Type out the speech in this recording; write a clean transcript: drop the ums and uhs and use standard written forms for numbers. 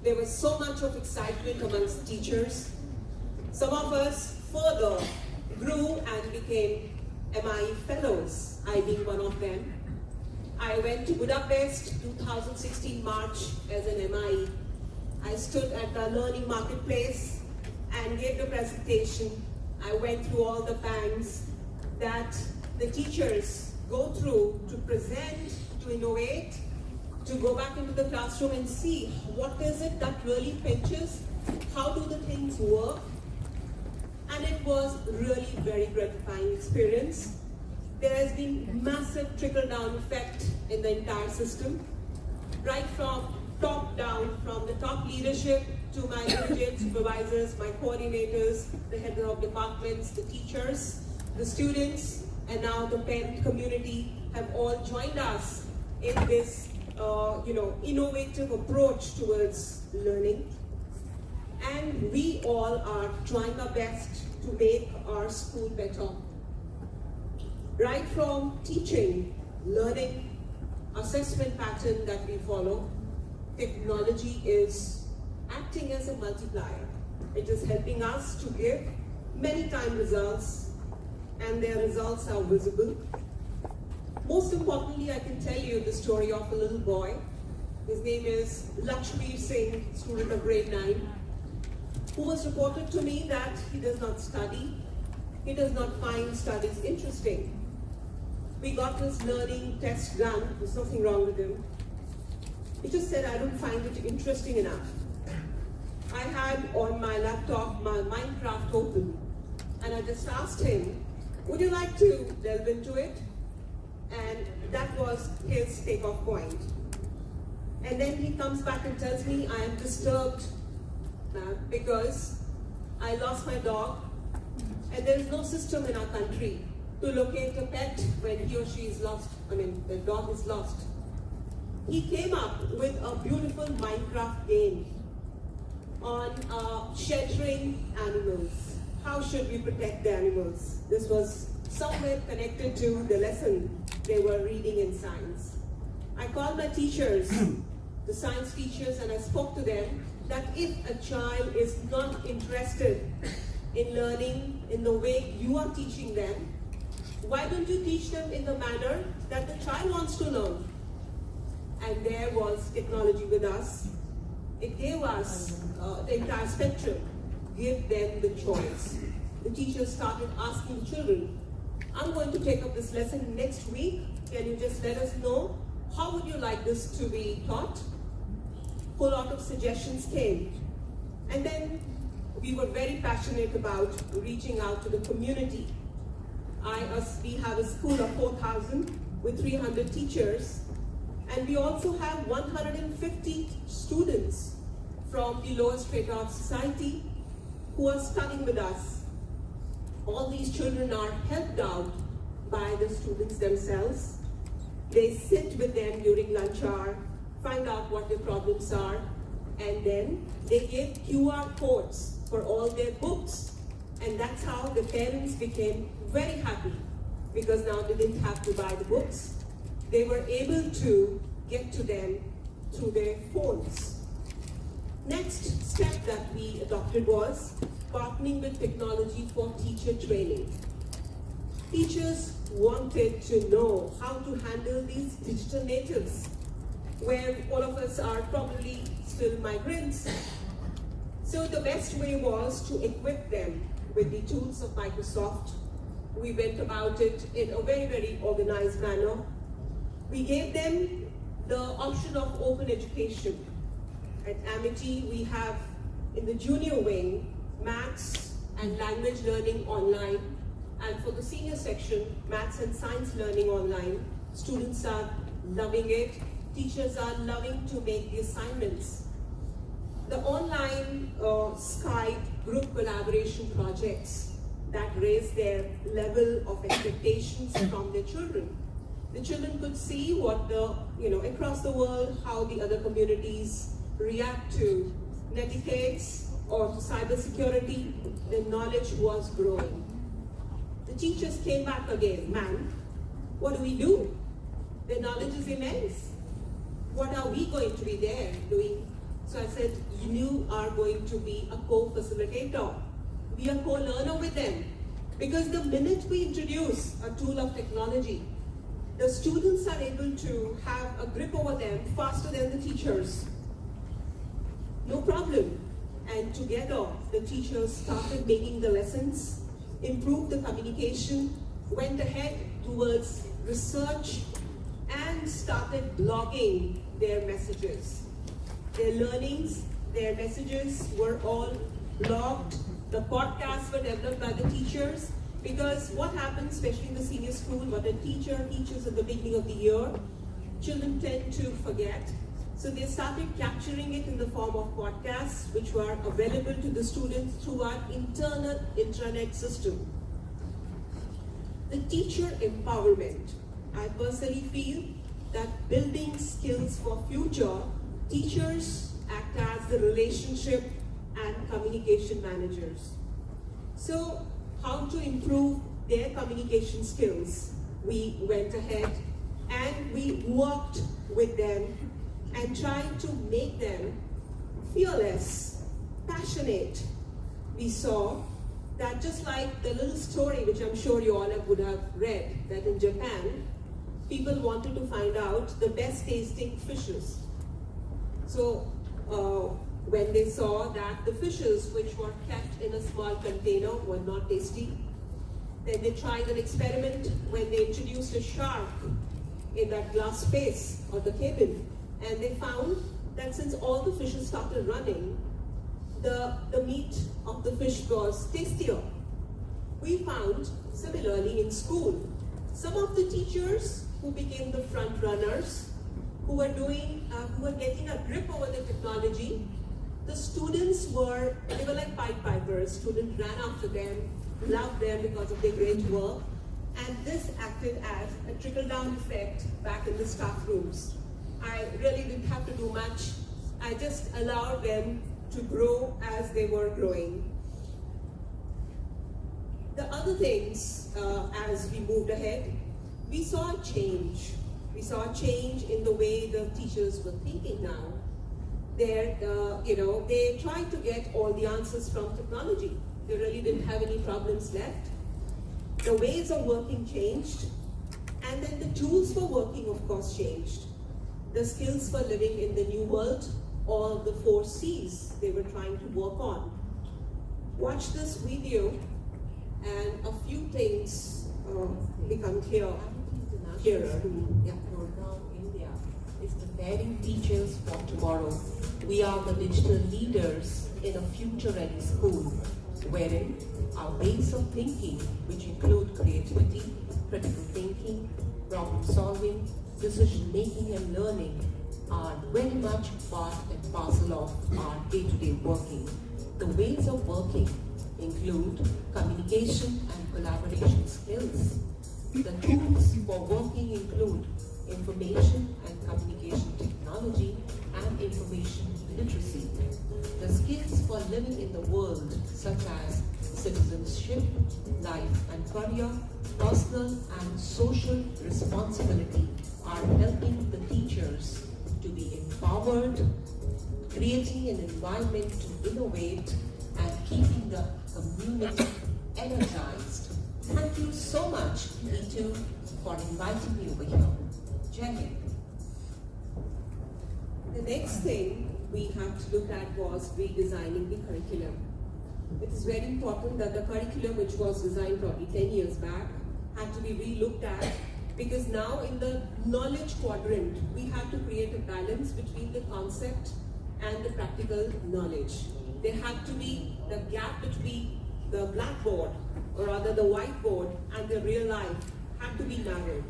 there was so much of excitement amongst teachers. Some of us further grew and became MI Fellows, I being one of them. I went to Budapest 2016 March as an MI. I stood at the Learning Marketplace and gave the presentation. I went through all the bands that the teachers go through to present, to innovate, to go back into the classroom and see what is it that really pinches, how do the things work. And it was really very gratifying experience. There has been massive trickle-down effect in the entire system, right from top down, from the top leadership to my immediate supervisors, my coordinators, the heads of departments, the teachers, the students, and now the parent community have all joined us in this innovative approach towards learning. And we all are trying our best to make our school better. Right from teaching, learning, assessment pattern that we follow, technology is acting as a multiplier. It is helping us to give many time results, and their results are visible. Most importantly, I can tell you the story of a little boy. His name is Lakshmi Singh, student of grade 9, who was reported to me that he does not study. He does not find studies interesting. We got his learning test done. There's nothing wrong with him. He just said, I don't find it interesting enough. I had on my laptop my Minecraft open, and I just asked him, would you like to delve into it? And that was his takeoff point. And then he comes back and tells me, I am disturbed because I lost my dog, and there is no system in our country to locate a pet when he or she is lost. The dog is lost. He came up with a beautiful Minecraft game on sheltering animals. How should we protect the animals? This was somewhere connected to the lesson they were reading in science. I called my teachers, the science teachers, and I spoke to them that if a child is not interested in learning in the way you are teaching them, why don't you teach them in the manner that the child wants to learn? And there was technology with us. It gave us the entire spectrum, give them the choice. The teachers started asking the children, I'm going to take up this lesson next week. Can you just let us know? How would you like this to be taught? A whole lot of suggestions came. And then we were very passionate about reaching out to the community. We have a school of 4,000 with 300 teachers, and we also have 150 students from the lowest strata of society who are studying with us. All these children are helped out by the students themselves. They sit with them during lunch hour, find out what their problems are, and then they give QR codes for all their books. And that's how the parents became very happy, because now they didn't have to buy the books. They were able to get to them through their phones. Next step that we adopted was partnering with technology for teacher training. Teachers wanted to know how to handle these digital natives, where all of us are probably still migrants. So the best way was to equip them with the tools of Microsoft. We went about it in a very, very organized manner. We gave them the option of open education. At Amity, we have in the junior wing, maths and language learning online. And for the senior section, maths and science learning online. Students are loving it. Teachers are loving to make the assignments. The online Skype group collaboration projects that raise their level of expectations from their children. The children could see what across the world, how the other communities react to netiquettes or to cybersecurity. The knowledge was growing. The teachers came back again, ma'am, what do we do? The knowledge is immense. What are we going to be there doing? So I said, are going to be a co-facilitator. Be a co-learner with them. Because the minute we introduce a tool of technology, the students are able to have a grip over them faster than the teachers. No problem. And together, the teachers started making the lessons, improved the communication, went ahead towards research, and started blogging their messages. Their learnings, their messages were all blogged. The podcasts were developed by the teachers, because what happens, especially in the senior school, what a teacher teaches at the beginning of the year, children tend to forget. So they started capturing it in the form of podcasts, which were available to the students through our internal intranet system. The teacher empowerment. I personally feel that building skills for future, teachers act as the relationship and communication managers. So how to improve their communication skills? We went ahead and we worked with them and tried to make them fearless, passionate. We saw that just like the little story which I'm sure you all would have read, that in Japan, people wanted to find out the best tasting fishes. So when they saw that the fishes which were kept in a small container were not tasty, then they tried an experiment when they introduced a shark in that glass space of the cabin. And they found that since all the fishes started running, the meat of the fish was tastier. We found, similarly in school, some of the teachers who became the front runners, who were getting a grip over the technology, the students were like Pied Pipers. Students ran after them, loved them because of their great work, and this acted as a trickle-down effect back in the staff rooms. I really didn't have to do much. I just allowed them to grow as they were growing. The other things, as we moved ahead, we saw a change. We saw a change in the way the teachers were thinking now. They tried to get all the answers from technology. They really didn't have any problems left. The ways of working changed, and then the tools for working, of course, changed. The skills for living in the new world, all the 4 C's they were trying to work on. Watch this video, and a few things become clearer. Gurgaon, India, is preparing teachers for tomorrow. We are the digital leaders in a future-ready school, wherein our ways of thinking, which include creativity, critical thinking, problem solving, decision making and learning, are very much part and parcel of our day-to-day working. The ways of working include communication and collaboration skills. The tools for working include information and communication technology and information literacy. The skills for living in the world, such as citizenship, life and career, personal and social responsibility, are helping the teachers to be empowered, creating an environment to innovate, and keeping the community energized. Thank you so much, E2, for inviting me over here. Jai Hind. The next thing we had to look at was redesigning the curriculum. It is very important that the curriculum, which was designed probably 10 years back, had to be re-looked at, because now in the knowledge quadrant, we had to create a balance between the concept and the practical knowledge. There had to be the gap between the blackboard, or rather the whiteboard, and the real life had to be narrowed.